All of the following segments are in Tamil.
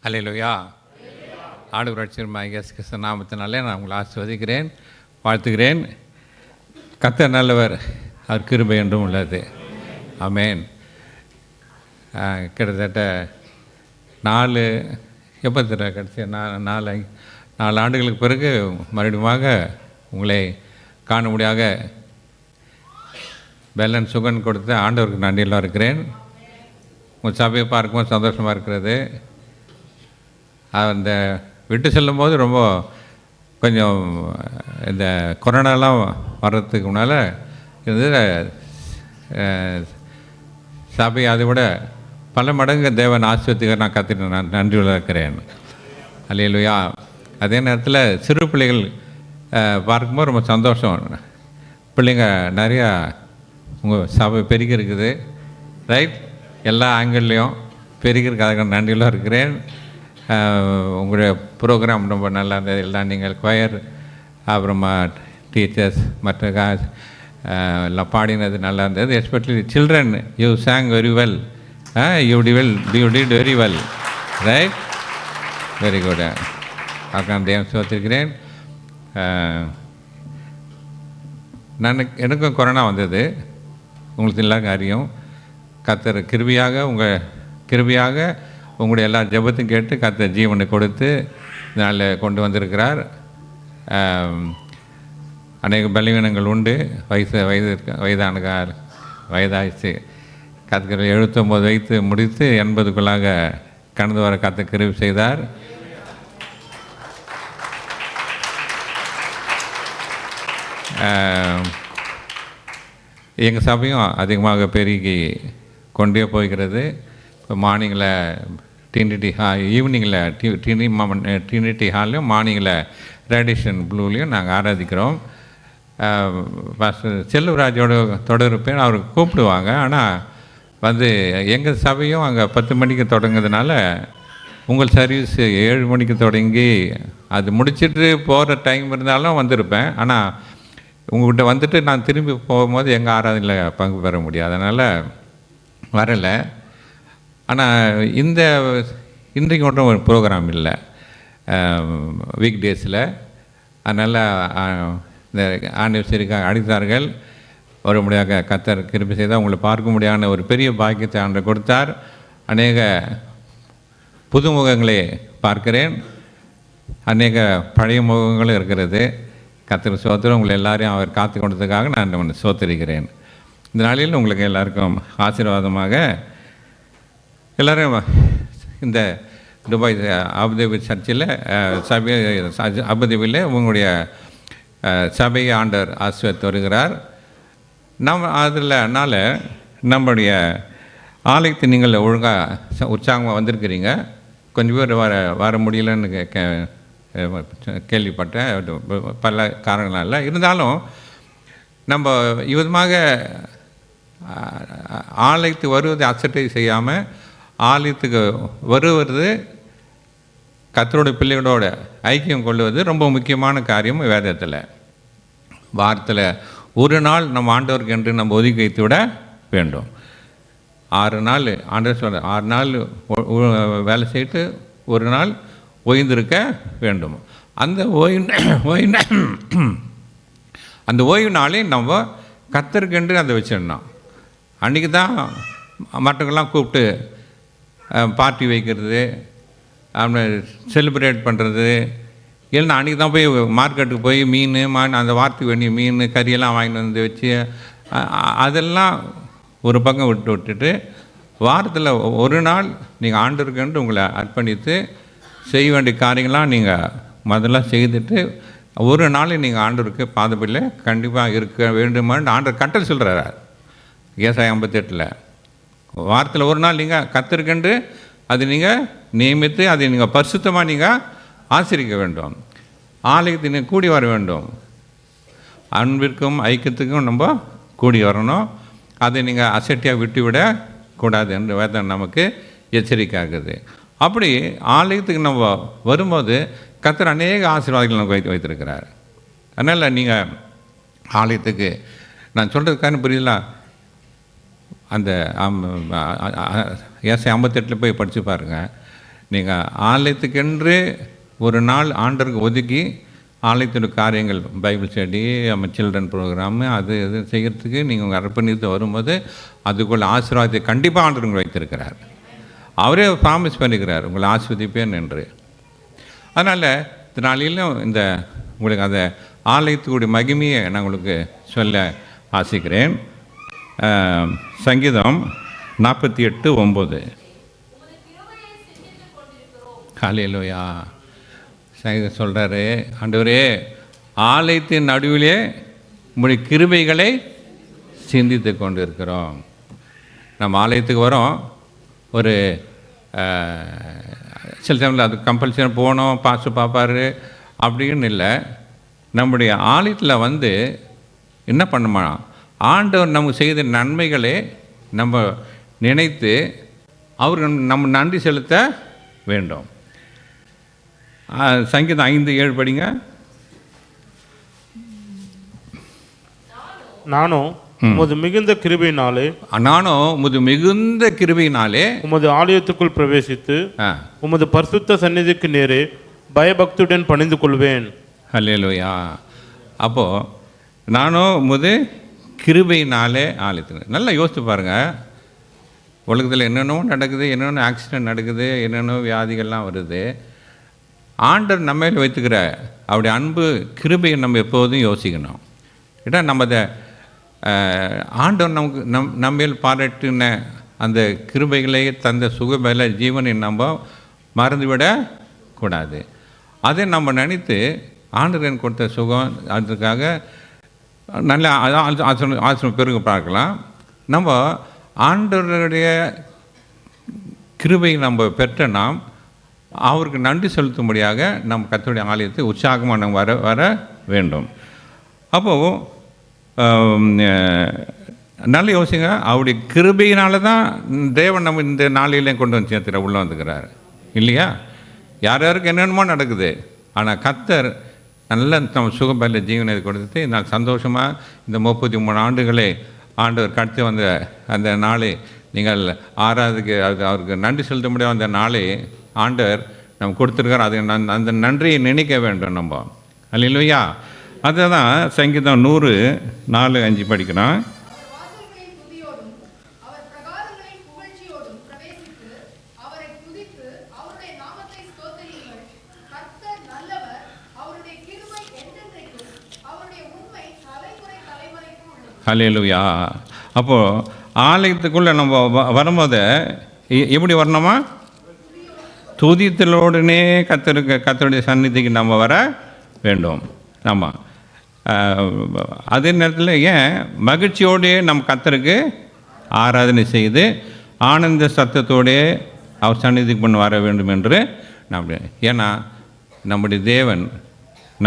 அல்லேலூயா. ஆண்டவர் ரட்சகருமாகிய இயேசு கிறிஸ்து நாமத்தினாலே நான் உங்களை ஆசீர்வதிக்கிறேன், வாழ்த்துகிறேன். கர்த்தர் நல்லவர், அவர் கிருபை என்றும் உள்ளது. ஆமென். கிட்டத்தட்ட 4 கடைசி 4 ஆண்டுகளுக்கு பிறகு மறுபடியுமாக உங்களை காணும்படியாக பெலன் சுகன் கொடுத்த ஆண்டவருக்கு நன்றியெல்லாம் இருக்கிறேன். உங்கள் சபையை பார்க்கும்போது சந்தோஷமாக இருக்கிறது. அந்த விட்டு செல்லும்போது ரொம்ப கொஞ்சம் இந்த கொரோனாலாம் வர்றதுக்கு முன்னால் இருந்தது சபை அதை விட பல மடங்கு தேவன் ஆசீர்வதிக்க நான் கற்றுட்டு நான் நன்றியுள்ள இருக்கிறேன். அல்லேலூயா. அதே நேரத்தில் சிறு பிள்ளைகள் பார்க்கும்போது ரொம்ப சந்தோஷம். பிள்ளைங்க நிறையா உங்கள் சபை பெருகி இருக்குது, ரைட், எல்லா ஆங்கிள்லேயும் பெருகி இருக்கிறதுக்கு நன்றியுள்ள இருக்கிறேன். உங்களுடைய ப்ரோக்ராம் ரொம்ப நல்லா இருந்தது. எல்லாம் நீங்கள் கொயர், அப்புறமா டீச்சர்ஸ் மற்ற எல்லாம் பாடினது நல்லா இருந்தது. Especially children, you song very well, you did very well, right, very good. அதுக்கான தேவன் சோத்திருக்கிறேன். எனக்கும் கொரோனா வந்தது, உங்களுக்கு எல்லா காரியம். கர்த்தர் கிருபையாக உங்களுடைய எல்லா ஜெபத்தையும் கேட்டு கர்த்தர் ஜீவனை கொடுத்து இதனால் கொண்டு வந்திருக்கிறார். அநேக பலவீனங்கள் உண்டு. வயதாகிச்சு. கர்த்தர் 79 வயது முடித்து 80க்குள்ளாக கடந்து வர கர்த்தர் கிருபை செய்தார். எங்கள் சபையும் அதிகமாக பெருகி கொண்டே போகிறது. இப்போ மார்னிங்கில் ட்ரினிட்டி ஈவினிங்கில் ட்ரினிட்டி ஹால்லையும் மார்னிங்கில் ரேடிஷன் ப்ளூலையும் நாங்கள் ஆராதிக்கிறோம். செல்வராஜோட தொடர்பேன் அவருக்கு கூப்பிடுவாங்க. ஆனால் எங்கள் சபையும் அங்கே 10 மணிக்கு தொடங்குறதுனால உங்கள் சர்வீஸ் 7 மணிக்கு தொடங்கி அது முடிச்சுட்டு போகிற டைம் இருந்தாலும் வந்திருப்பேன். ஆனால் உங்கள்கிட்ட வந்துட்டு நான் திரும்பி போகும்போது எங்கள் ஆராதனையில் பங்கு பெற முடியாது, அதனால் வரலை. ஆனால் இன்றைக்கு ஒன்றும் ஒரு ப்ரோக்ராம் இல்லை வீக் டேஸில். அதனால் இந்த ஆனிவர்சரிக்காக அடித்தார்கள். ஒரு முடியாக கர்த்தர் கிருபை செய்தால் உங்களை பார்க்க முடியாத ஒரு பெரிய பாக்கியத்தை ஆண்டு கொடுத்தார். அநேக புதுமுகங்களை பார்க்கிறேன், அநேக பழைய முகங்களும் இருக்கிறது. கர்த்தர் சோத்திரம். உங்களை எல்லாரையும் அவர் காத்து கொண்டதுக்காக நான் சோத்தரிக்கிறேன். இந்த நாளில் உங்களுக்கு எல்லாருக்கும் ஆசீர்வாதமாக எல்லோரும் இந்த துபாய் அபுதாபி சர்ச்சில் அபுதாபியில் உங்களுடைய சபையை ஆண்டவர் ஆசீர்வதித்து வருகிறார். அதனால நம்முடைய ஆலயத்தை நீங்கள் ஒழுங்காக உற்சாகமாக வந்திருக்கிறீங்க. கொஞ்சம் பேர் வர முடியலன்னு கேள்விப்பட்டேன். பல காரணங்களால் இருந்தாலும் நம்ம விதமாக ஆலயத்துக்கு வருவதை அசட்டை செய்யாமல் ஆலயத்துக்கு வருவது கர்த்தருடைய பிள்ளைகளோட ஐக்கியம் கொள்வது ரொம்ப முக்கியமான காரியம். வேதத்தில் வாரத்தில் ஒரு நாள் நம்ம ஆண்டவருக்கு என்று நம்ம ஒதுக்கி வைத்து விட வேண்டும். 6 நாள் ஆண்டவர் சொல்ற 6 நாள் வேலை செய்து ஒரு நாள் ஓய்ந்திருக்க வேண்டும். அந்த ஓய்வு நாளே நம்ம கர்த்தருக்கென்று அதை வச்சிடணும். அன்றைக்கி தான் மற்றவங்கெல்லாம் கூப்பிட்டு பார்ட்டி வைக்கிறது, செலிப்ரேட் பண்ணுறது. இல்லைன்னா அன்றைக்கி தான் போய் மார்க்கெட்டுக்கு போய் மீன் அந்த வாரத்துக்கு வேண்டிய மீன் கறியெல்லாம் வாங்கிட்டு வந்து வச்சு அதெல்லாம் ஒரு பக்கம் விட்டுட்டு வாரத்தில் ஒரு நாள் நீங்கள் ஆண்டவருக்கென்று உங்களை அர்ப்பணித்து செய்ய வேண்டிய காரியங்களாம் நீங்கள் முதல்ல செய்துட்டு ஒரு நாள் நீங்கள் ஆண்டவருக்கு பாதப்படியில் கண்டிப்பாக இருக்க வேண்டுமான்னு ஆண்டவர் கட்டளை சொல்கிறார். ஏசாயா 58 வாரத்தில் ஒரு நாள் நீங்கள் கர்த்தருக்கென்று அது நீங்கள் நியமித்து அதை நீங்கள் பரிசுத்தமாக நீங்கள் ஆசரிக்க வேண்டும். ஆலயத்தை நீங்கள் கூடி வர வேண்டும். அன்பிற்கும் ஐக்கியத்துக்கும் நம்ம கூடி வரணும். அதை நீங்கள் அசட்டியாக விட்டுவிடக்கூடாது என்று வேதம் நமக்கு எச்சரிக்கையாகுது. அப்படி ஆலயத்துக்கு நம்ம வரும்போது கர்த்தர் அநேக ஆசீர்வாதங்கள் நமக்கு வைத்திருக்கிறார். அதனால் நீங்கள் ஆலயத்துக்கு நான் சொல்கிறதுக்கான புரியல. அந்த ஏசாயா 58 போய் படித்து பாருங்கள். நீங்கள் ஆலயத்துக்கென்று ஒரு நாள் ஆண்டருக்கு ஒதுக்கி ஆலயத்தின் காரியங்கள், பைபிள் ஸ்டடி, நம்ம சில்ட்ரன் ப்ரோக்ராமு, அது இது செய்கிறதுக்கு நீங்கள் உங்கள் அர்ப்பணித்து வரும்போது அதுக்குள்ள ஆசீர்வாதத்தை கண்டிப்பாக ஆண்டவர் உங்களை வைத்திருக்கிறார். அவரே ப்ராமிஸ் பண்ணிக்கிறார், உங்களை ஆசீர்வதிப்பேன் என்று. அதனால் இந்த நாளிலும் இந்த உங்களுக்கு அந்த ஆலயத்துக்குடைய மகிமையை நான் உங்களுக்கு சொல்ல ஆசிக்கிறேன். சங்கீதம் 48:9. ஹல்லேலூயா. சங்கீதம் சொல்கிறாரு, ஆண்டவரே ஆலயத்தின் நடுவிலே உங்களுடைய கிருபைகளை சிந்தித்து கொண்டு இருக்கிறோம். நம்ம ஆலயத்துக்கு வரோம், ஒரு சில டைமில் அது கம்பல்சரி போகணும், பாஸ்டர் பார்ப்பார் அப்படின்னு இல்லை. நம்முடைய ஆலயத்தில் வந்து என்ன பண்ணுமா, ஆண்டவர் நமக்கு செய்த நன்மைகளை நம்ம நினைத்து அவர் நம்ம நன்றி செலுத்த வேண்டும். சங்கீதம் 5:7 படிங்க. நானும் உமது மிகுந்த கிருபையினாலே உமது ஆலயத்துக்குள் பிரவேசித்து உமது பரிசுத்த சந்நிதிக்கு நேரே பயபக்தியுடன் பணிந்து கொள்வேன். ஹல்லேலூயா. அப்போது நானும் உமது கிருபையினாலே ஆலயத்தில். நல்லா யோசித்து பாருங்கள், உலகத்தில் என்னென்னோ நடக்குது, என்னென்ன ஆக்சிடெண்ட் நடக்குது, என்னென்னோ வியாதிகள்லாம் வருது. ஆண்டவர் நம்ம மேல் வைத்துக்கிற அவருடைய அன்பு கிருபையை நம்ம எப்போதும் யோசிக்கணும். ஏன்னா நம்ம அதை ஆண்டவர் நமக்கு நம்ம மேல் பாராட்டின அந்த கிருபைகளை தந்த சுகபல ஜீவனை நம்ம மறந்துவிடக்கூடாது. அதை நம்ம நினைத்து ஆண்டவன் கொடுத்த சுகம், அதுக்காக நல்ல ஆசிரமம் பெருக பார்க்கலாம். நம்ம ஆண்டவருடைய கிருபை நம்ம பெற்ற நாம் அவருக்கு நன்றி செலுத்தும்படியாக நம்ம கர்த்தருடைய ஆலயத்தை உற்சாகமாக நம்ம வர வேண்டும். அப்போது நல்ல யோசிங்க, அவருடைய கிருபையினால தான் தேவன் நம்ம இந்த நாளிலையும் கொண்டு வந்து சேர்த்துற உள்ளே வந்துக்கிறார் இல்லையா? யார் யாருக்கு என்னென்னமோ நடக்குது, ஆனால் கர்த்தர் நல்ல நம்ம சுகபல ஜீவனை கொடுத்து நான் சந்தோஷமாக இந்த 33 ஆண்டுகளை ஆண்டவர் கடத்தி வந்த அந்த நாளை நீங்கள் ஆறாவதுக்கு அது அவருக்கு நன்றி செலுத்த முடியாத அந்த நாளை ஆண்டவர் நம்ம கொடுத்துருக்கார். அது அந்த நன்றியை நினைக்க வேண்டும் நம்ம. அல்லேலூயா. அதை தான் சங்கீதம் 104:5 படிக்கிறோம். ஹல்லேலூயா. அப்போது ஆலயத்துக்குள்ளே நம்ம வரும்போது எப்படி வரணுமா? துதித்தலோடனே கர்த்தருடைய சந்நிதிக்கு நம்ம வர வேண்டும். ஆமாம். அதே நேரத்தில் ஏன் மகிழ்ச்சியோடே நம்ம கர்த்தருக்கு ஆராதனை செய்து ஆனந்த சத்தத்தோடே அவர் சந்நிதிக்கு பண்ண வர வேண்டும் என்று நம்ம. ஏன்னா நம்முடைய தேவன்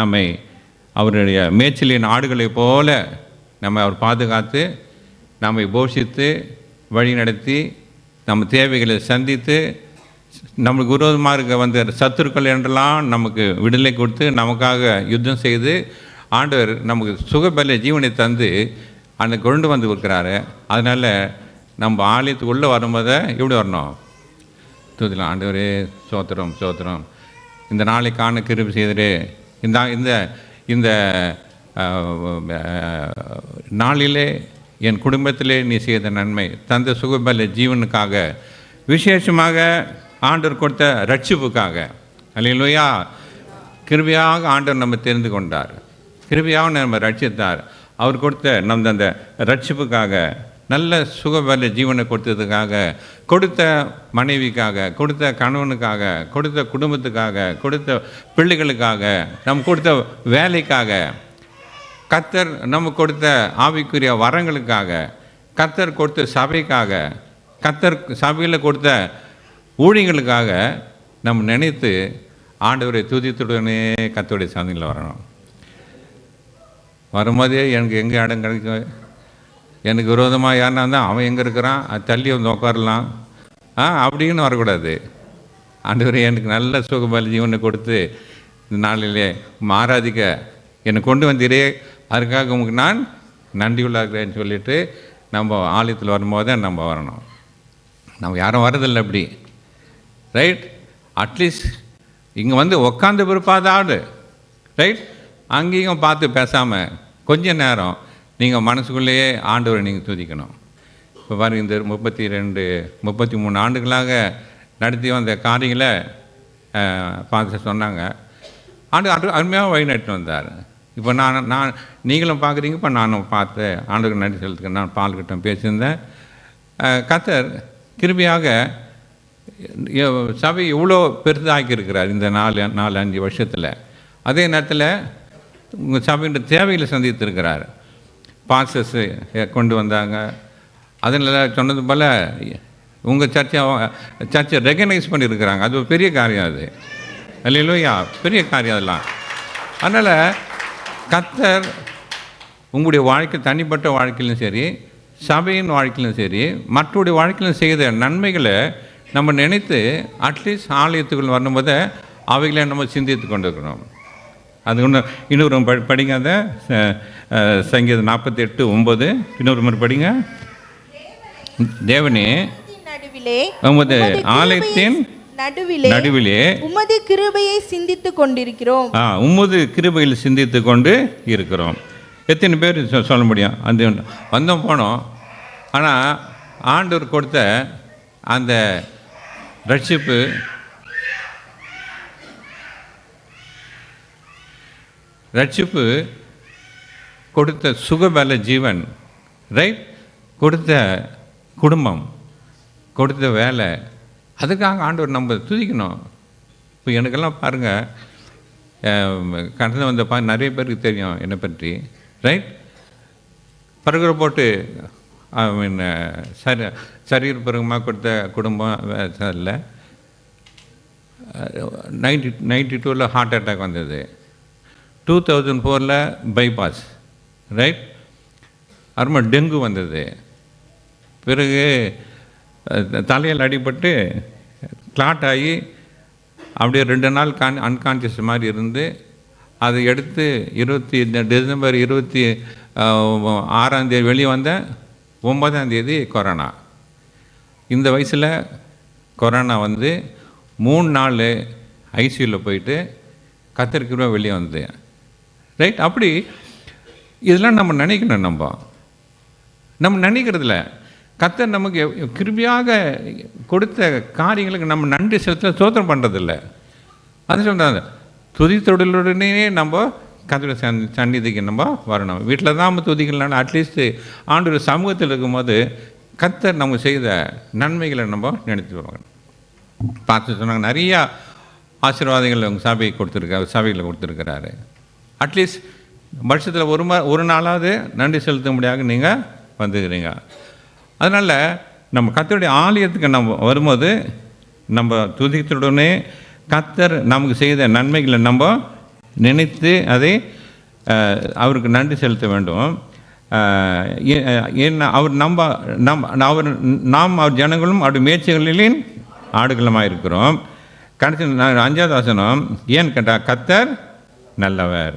நம்மை அவருடைய மேய்ச்சலின் ஆடுகளைப் போல நம்ம அவர் பாதுகாத்து நம்மை போஷித்து வழி நடத்தி நம்ம தேவைகளை சந்தித்து நம்மளுக்கு விரோதமாக இருக்க வந்த சத்துருக்கள் என்றெல்லாம் நமக்கு விடுதலை கொடுத்து நமக்காக யுத்தம் செய்து ஆண்டவர் நமக்கு சுகபல ஜீவனை தந்து அந்த கொண்டு வந்து இருக்கிறாரு. அதனால் நம்ம ஆலயத்துக்குள்ளே வரும்போது எப்படி வரணும்? தூதிலாம், ஆண்டவரே சோத்திரம் சோத்திரம், இந்த நாளைக்கான கிருபை செய்தரே, இந்த இந்த நாளிலே என் குடும்பத்திலே நீ செய்த நன்மை, தந்த சுகபல ஜீவனுக்காக, விசேஷமாக ஆண்டவர் கொடுத்த ரட்சிப்புக்காக. அல்லேலூயா. கிருபையாக ஆண்டவர் நம்ம தெரிந்து கொண்டார், கிருபையாக நம்ம ரட்சித்தார். அவர் கொடுத்த நம்ம அந்த ரட்சிப்புக்காக, நல்ல சுகபல ஜீவனை கொடுத்ததுக்காக, கொடுத்த மனைவிக்காக, கொடுத்த கணவனுக்காக, கொடுத்த குடும்பத்துக்காக, கொடுத்த பிள்ளைகளுக்காக, நம்ம கொடுத்த வேலைக்காக, கர்த்தர் நமக்கு கொடுத்த ஆவிக்குரிய வரங்களுக்காக, கர்த்தர் கொடுத்த சபைக்காக, கர்த்தர் சபையில் கொடுத்த ஊழியங்களுக்காக நம்ம நினைத்து ஆண்டவரை துதித்துடனே கர்த்தருடைய சந்நிதியில் வரணும். வரும்போதே எனக்கு எங்கே இடம் கிடைக்கும், எனக்கு விரோதமாக யாருன்னா இருந்தால் அவன் எங்கே இருக்கிறான், அது தள்ளி வந்து உட்காரலாம் அப்படின்னு வரக்கூடாது. ஆண்டவரே எனக்கு நல்ல சுகபல ஜீவனை கொடுத்து இந்த நாளிலே ஆராதிக்க என்னை கொண்டு வந்தீரே, அதுக்காக உங்களுக்கு நான் நன்றியுள்ளாகிறேன்னு சொல்லிவிட்டு நம்ம ஆலயத்தில் வரும்போது தான் நம்ம வரணும். நம்ம யாரும் வரதில்லை அப்படி, ரைட்? அட்லீஸ்ட் இங்கே வந்து உக்காந்து பிற்பாதாடு ரைட் அங்கேயும் பார்த்து பேசாமல் கொஞ்ச நேரம் நீங்கள் மனசுக்குள்ளேயே ஆண்டவரை நீங்கள் துதிக்கணும். இப்போ பாருங்கள், இந்த 33 ஆண்டுகளாக நடத்தி வந்த காரியங்களை பார்த்து சொன்னாங்க. அருமையாக வழிநடத்தி வந்தார். இப்போ நான் நீங்களும் பார்க்குறீங்க. இப்போ நானும் பார்த்து ஆண்டுகள் நன்றி செலுத்துக்கிறேன். நான் பால்கிட்ட பேசியிருந்தேன். கர்த்தர் கிருபையாக சபை இவ்வளோ பெரிதாக்கியிருக்கிறார் இந்த 4-5 வருஷத்தில். அதே நேரத்தில் உங்கள் சபையின் தேவைகளை சந்தித்திருக்கிறார். பாஸ்டர்ஸு கொண்டு வந்தாங்க. அதில் சொன்னது போல் உங்கள் சர்ச்சை ரெகனைஸ் பண்ணியிருக்கிறாங்க. அது ஒரு பெரிய காரியம். அது அல்லேலூயா, பெரிய காரியம் அதெல்லாம். அதனால் கர்த்தர் உங்களுடைய வாழ்க்கை, தனிப்பட்ட வாழ்க்கையிலும் சரி, சபையின் வாழ்க்கையிலும் சரி, மற்றவருடைய வாழ்க்கையிலும் செய்த நன்மைகளை நம்ம நினைத்து அட்லீஸ்ட் ஆலயத்துக்குள் வரும்போது அவைகளை நம்ம சிந்தித்து கொண்டு இருக்கிறோம். அது இன்னொரு படிங்க. அதை சங்கீதம் 48:9 இன்னொரு முறை படிங்க. தேவனே உமது ஆலயத்தின் நடுவிலே உமது கிருபையை சிந்தித்துக் கொண்டிருக்கிறோம். உமது கிருபையில் சிந்தித்து கொண்டு இருக்கிறோம். எத்தனை பேர் சொல்ல முடியும்? அந்த வந்தோம் போனோம். ஆனால் ஆண்டவர் கொடுத்த அந்த ரட்சிப்பு கொடுத்த சுகபல ஜீவன், ரைட், கொடுத்த குடும்பம், கொடுத்த வேலை, அதுக்காக ஆண்டவர் நம்ம துதிக்கணும். இப்போ எனக்கெல்லாம் பாருங்கள், கடந்து வந்த நிறைய பேருக்கு தெரியும் என்னை பற்றி, ரைட். பருகிற போட்டு சரீர பிறகுமாக கொடுத்த குடும்பம் இல்லை. 92 ஹார்ட் அட்டாக் வந்தது. 2004 பைபாஸ், ரைட். அருமை டெங்கு வந்தது. பிறகு தலையில் அடிபட்டு கிளாட் ஆகி அப்படியே 2 நாள் அன்கான்ஷியஸ் மாதிரி இருந்து அதை எடுத்து டிசம்பர் 26 வெளியே வந்தேன். 9 கொரோனா. இந்த வயசில் கொரோனா வந்து 3 நாள் ஐசியூவில் போயிட்டு கத்தருக்கு வெளியே வந்தது, ரைட். அப்படி இதெல்லாம் நம்ம நினைக்கணும். நம்ம நினைக்கிறதில்ல. கர்த்தர் நமக்கு கிருபையாக கொடுத்த காரியங்களுக்கு நம்ம நன்றி செலுத்த சோதனை பண்ணுறதில்ல. அது சொல்கிறாங்க, துதித்தொடலுடனே நம்ம கர்த்தருடைய சந்நிதிக்கு நம்ம வரணும். வீட்டில் தான் நம்ம துதிக்கலனாலும் அட்லீஸ்ட்டு ஆண்டவர் சமூகத்தில் இருக்கும்போது கர்த்தர் நம்ம செய்த நன்மைகளை நம்ம நினைத்து வரணும். பார்த்து சொன்னாங்க, நிறையா ஆசீர்வாதங்கள் உங்கள் சபையில் கொடுத்துருக்கிறாரு. அட்லீஸ்ட் வருஷத்தில் ஒரு நாளாவது நன்றி செலுத்த முடியாத நீங்கள் வந்துக்கிறீங்க. அதனால் நம்ம கர்த்தருடைய ஆலயத்துக்கு நம்ம வரும்போது நம்ம துதித்துடனே கர்த்தர் நமக்கு செய்த நன்மைகளை நம்ம நினைத்து அதை அவருக்கு நன்றி செலுத்த வேண்டும். அவர் நாம் அவர் ஜனங்களும் அவருடைய மேய்ச்சல்களின் ஆடுகளமாக இருக்கிறோம். கடைசி 5வது வசனம் ஏன்னு கேட்டால், கர்த்தர் நல்லவர்,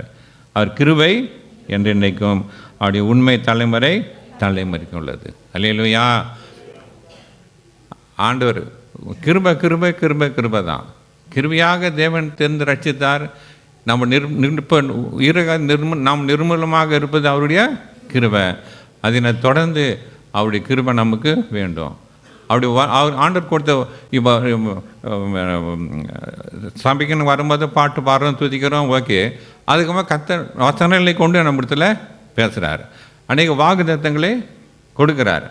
அவர் கிருபை என்று நினைக்கும், அவருடைய உண்மை தலைமுறைக்கும் உள்ளது. அல்லேலூயா. ஆண்டவர் கிருபை தான். கிருபையாக தேவன் தெரிந்து ரட்சித்தார். நம்ம நாம் நிர்மூலமாக இருப்பது அவருடைய கிருபை. அதனை தொடர்ந்து அவருடைய கிருபை நமக்கு வேண்டும். அவர் ஆண்டவர் கொடுத்த இப்போ சபைக்குன்னு வரும்போது பாட்டு பாடுறோம், துதிக்கிறோம், ஓகே. அதுக்கப்புறம் கர்த்தர் வசனங்களை கொண்டு நம்ம இடத்துல பேசுகிறார். அநேக வாக்குத்தத்தங்களை கொடுக்குறார்.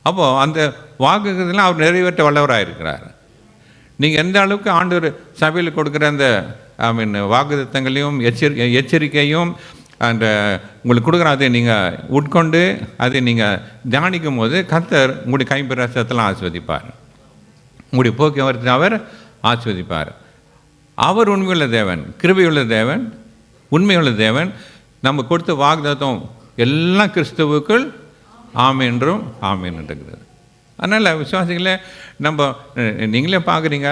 அப்போது அந்த வாக்குத்தத்தெல்லாம் அவர் நிறைவேற்ற வல்லவராக இருக்கிறார். நீங்கள் எந்த அளவுக்கு ஆண்டவர் சபையில் கொடுக்குற அந்த வாக்குத்தத்தங்களையும் எச்சரிக்கையும் அந்த உங்களுக்கு கொடுக்குற அதை நீங்கள் உட்கொண்டு அதை நீங்கள் தியானிக்கும் போது கர்த்தர் உங்களுடைய கைப்பிரசத்தெல்லாம் ஆஸ்வதிப்பார். உங்களுடைய போக்குவரத்தை அவர் ஆஸ்வதிப்பார். அவர் உண்மையுள்ள தேவன், கிருபையுள்ள தேவன், உண்மையுள்ள தேவன். நம்ம கொடுத்த வாக்குத்தத்தம் எல்லாம் கிறிஸ்துவுக்குள் ஆமென்றும் ஆமென் இருக்கிறது. அதனால் விசுவாசிகளே, நீங்களே பார்க்குறீங்க,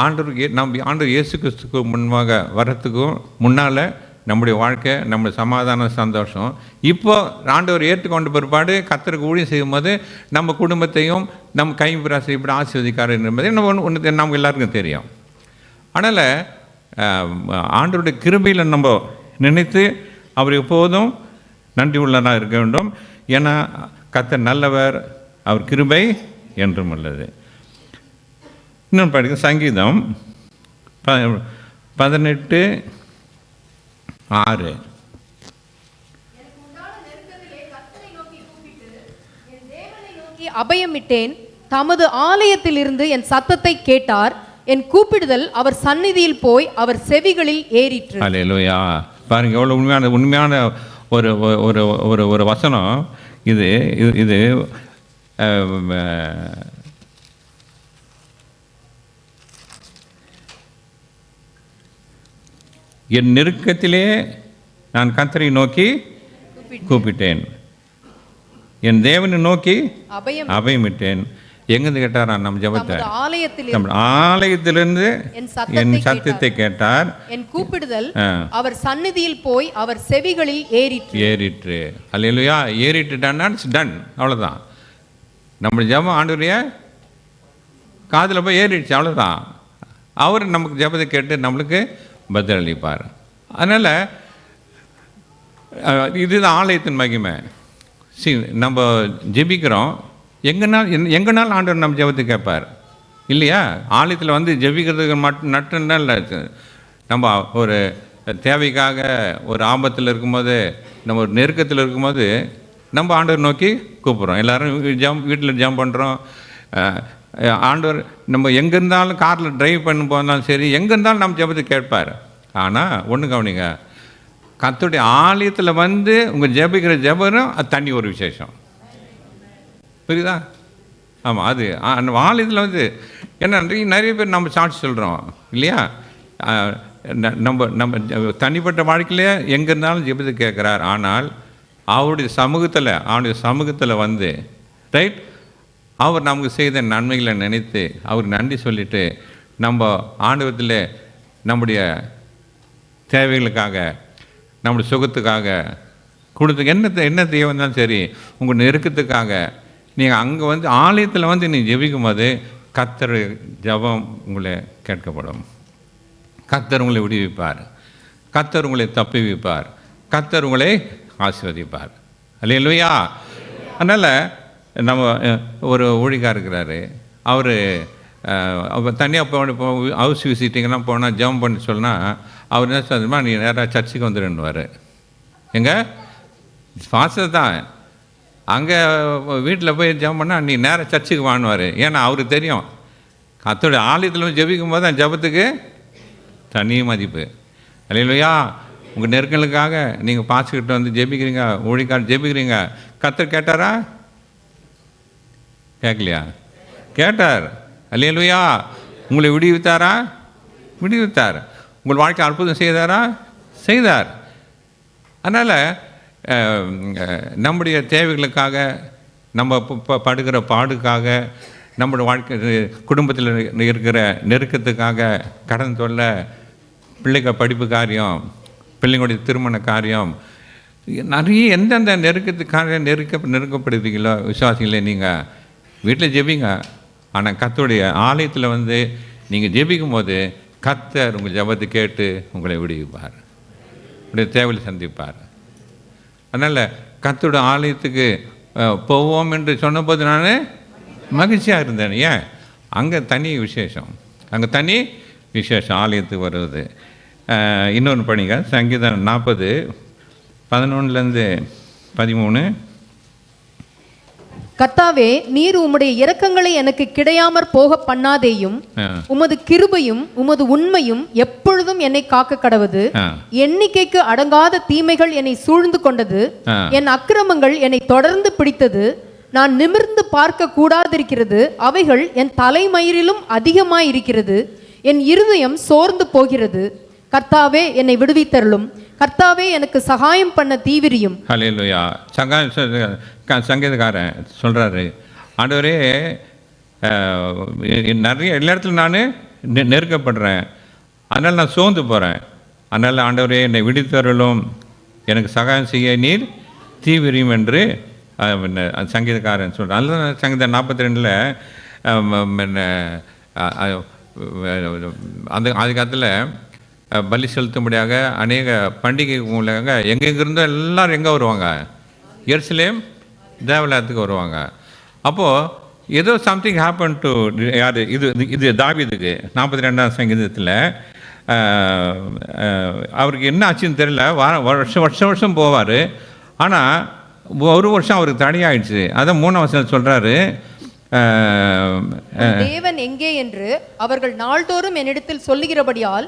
ஆண்டவர் இயேசு கிறிஸ்துக்கு முன்பாக வர்றதுக்கும் முன்னால் நம்முடைய வாழ்க்கை, நம்முடைய சமாதானம், சந்தோஷம். இப்போ ஆண்டவர் ஏற்றுக்கொண்ட பிற்பாடு கர்த்தருக்கு ஊழியம் செய்யும்போது நம்ம குடும்பத்தையும் நம்ம கைப்பிராசை இப்படி ஆசீர்வதிக்காரு என்பதை நம்ம எல்லாருக்கும் தெரியும். அதனால் ஆண்டவருடைய கிருபையில் நம்ம நினைத்து அவர் எப்போதும் நன்றி உள்ளவராக இருக்க வேண்டும். ஏன்னா கர்த்தர் நல்லவர், அவர் கிருபை என்றும் உள்ளது. இன்னும் படிக்க சங்கீதம் 18:6. அபயமிட்டேன், தமது ஆலயத்திலிருந்து என் சத்தத்தை கேட்டார், என் கூப்பிடுதல் அவர் சந்நிதியில் போய் அவர் செவிகளில் ஏறிற்று. அல்லேலூயா. பாருங்க எவ்வளோ உண்மையான ஒரு ஒரு ஒரு ஒரு வசனம் இது. இது என் நெருக்கத்திலே நான் கர்த்தரை நோக்கி கூப்பிட்டேன், என் தேவனை நோக்கி அபயமிட்டேன். எங்கிருந்து கேட்டாரா? நம்ம ஜெபத்தை ஆலயத்திலிருந்து என் சத்தத்தை கேட்டார், என் கூப்பிடுதல் அவர் சந்நிதியில் போய் அவர் செவிகளில் ஏறிற்று. அல்லேலூயா. ஏறிட்டுட்டான்னா இட்ஸ் டன், அவ்வளோதான். நம்ம ஜெபம் ஆண்டவருடைய காதில் போய் ஏறிடுச்சு, அவ்வளோதான். அவர் நமக்கு ஜெபத்தை கேட்டு நம்மளுக்கு பதிலளிப்பார். அதனால் இதுதான் ஆலயத்தின் மகிமை. நம்ம ஜெபிக்கிறோம், எங்கனாலும் ஆண்டவர் நம்ம ஜெபத்தை கேட்பார் இல்லையா? ஆலயத்தில் வந்து ஜெபிக்கிறதுக்கு நட்டுன்னா இல்லை. நம்ம ஒரு தேவைக்காக ஒரு ஆபத்தில் இருக்கும்போது, நம்ம ஒரு நெருக்கத்தில் இருக்கும்போது நம்ம ஆண்டவர் நோக்கி கூப்பிட்றோம். எல்லோரும் வீட்டில் ஜெபம் பண்ணுறோம். ஆண்டவர் நம்ம எங்கே இருந்தாலும் காரில் ட்ரைவ் பண்ண போனாலும் சரி, எங்கே இருந்தாலும் நம்ம ஜெபத்தை கேட்பார். ஆனால் ஒன்று கவனிங்க, கர்த்தருடைய ஆலயத்தில் வந்து உங்கள் ஜெபிக்கிற ஜெபரும் அது தனி ஒரு விசேஷம். புரியுதா? ஆமாம், அது அந்த ஆலயத்தில் வந்து ஏன்னா நிறைய பேர் நம்ம சாட்சி சொல்கிறோம் இல்லையா? நம்ம தனிப்பட்ட வாழ்க்கையிலே எங்கே இருந்தாலும் ஜெபத்தை கேட்குறார். ஆனால் அவருடைய சமூகத்தில் வந்து ரைட், அவர் நமக்கு செய்த நன்மைகளை நினைத்து அவர் நன்றி சொல்லிவிட்டு நம்ம ஆண்டவத்தில் நம்முடைய தேவைகளுக்காக, நம்முடைய சுகத்துக்காக கொடுத்து என்ன தேவை இருந்தாலும் சரி, உங்கள் நெருக்கத்துக்காக நீங்கள் அங்கே வந்து ஆலயத்தில் வந்து நீங்கள் ஜெபிக்கும் போது கர்த்தர் ஜெபம் உங்களை கேட்கப்படும். கர்த்தர் உங்களை விடுவிப்பார், கர்த்தர் உங்களை தப்புவிப்பார், கர்த்தர் உங்களை ஆசீர்வதிப்பார். அல்லேலூயா. அதனால் நம்ம ஒரு ஊழியக்காரர் இருக்கிறாரு, அவர் தனியாக ஹவுஸ் விசிட்டிங்கெல்லாம் போனால் ஜெபம் பண்ணி சொன்னால் அவர் என்ன சொல்லுமா, நீ நேராக சர்ச்சுக்கு வந்துடுன்னுவார். எங்கே ஃபாஸ்டர் தான், அங்கே வீட்டில் போய் ஜெபம் பண்ணால் நீ நேராக சர்ச்சுக்கு வாங்குவார். ஏன்னா அவருக்கு தெரியும் கர்த்தருடைய ஆலயத்தில் ஜெபிக்கும் போது அந்த ஜெபத்துக்கு தனி மதிப்பு. அல்லேலூயா. உங்கள் நெருக்கலுக்காக நீங்கள் பாஸ்கிட்ட வந்து ஜெபிக்கிறீங்க, ஊழியக்காரர் ஜெபிக்கிறீங்க, கர்த்தர் கேட்டாரா? கேட்கலையா? கேட்டார். அல்லேலூயா. உங்களை விடுவித்தாரா? விடுவித்தார். உங்கள் வாழ்க்கை அற்புதம் செய்தாரா? செய்தார். அதனால் நம்முடைய தேவைகளுக்காக, நம்ம படுகிற பாடுக்காக, நம்முடைய வாழ்க்கை குடும்பத்தில் இருக்கிற நெருக்கத்துக்காக, கடன் தொல்லை, பிள்ளைங்க படிப்பு காரியம், பிள்ளைங்களுடைய திருமண காரியம், நிறைய எந்தெந்த நெருக்கத்துக்காக நெருக்கப்படுறீங்களோ விசுவாசிகளே, நீங்கள் வீட்டில் ஜெபிங்க. ஆனால் கர்த்தருடைய ஆலயத்தில் வந்து நீங்கள் ஜெபிக்கும் போது கர்த்தர் உங்கள் ஜெபத்தை கேட்டு உங்களை விடுவிப்பார், உங்களுடைய தேவையை சந்திப்பார். அதனால் கர்த்தருடைய ஆலயத்துக்கு போவோம் என்று சொன்னபோது நான் மகிழ்ச்சியாக இருந்தேன். ஏன்? அங்கே தனி விசேஷம், அங்கே தனி விசேஷம் ஆலயத்துக்கு வருவது. இன்னொன்று படிங்க, சங்கீதம் 40:11-13. கர்த்தாவே, நீர் உம்முடைய இரக்கங்களை எனக்கு கிடையாமற் போக பண்ணாதேயும், உமது கிருபையும் உமது உண்மையும் எப்பொழுதும் என்னை காக்க கடவது. எண்ணிக்கைக்கு அடங்காத தீமைகள் என்னை சூழ்ந்து கொண்டது, என் அக்கிரமங்கள் என்னை தொடர்ந்து பிடித்தது. நான் நிமிர்ந்து பார்க்க கூடாதிருக்கிறது, அவைகள் என் தலைமயிரிலும் அதிகமாயிருக்கிறது. என் இருதயம் சோர்ந்து போகிறது. கர்த்தாவே, என்னை விடுவித்தருளும். கர்த்தாவே, எனக்கு சகாயம் பண்ண தீவிரியும். ஹல்லேலூயா. சங்கீதக்காரன் சொல்கிறாரு, ஆண்டவரே, நிறைய எல்லா இடத்துல நான் நெருக்கப்படுறேன், அதனால் நான் சோர்ந்து போகிறேன். அதனால் ஆண்டவரே, என்னை விடுவித்தருளும், எனக்கு சகாயம் செய்ய நீர் தீவிரியும் என்று சங்கீதக்காரன் சொல்கிறார். அதில் சங்கீதம் 42 அந்த காலத்தில் பலி செலுத்தும்படியாக அநேக பண்டிகை மூலமாக எங்கெங்கிருந்தோ எல்லோரும் எங்கே வருவாங்க? எருசலேம் தேவாலயத்துக்கு வருவாங்க. அப்போது ஏதோ சம்திங் ஹேப்பன் டு யார்? இது தாவீதுக்கு 42ஆம் சங்கீதத்தில் அவருக்கு என்ன ஆச்சுன்னு தெரியல. வருஷம் போவார். ஆனால் ஒரு வருஷம் அவருக்கு தடையாயிடுச்சு. அதான் 3ஆம் வசனம் சொல்கிறாரு, தேவன் எங்கே என்று அவர்கள் நாள்தோறும் என்னிடத்தில் சொல்லுகிறபடியால்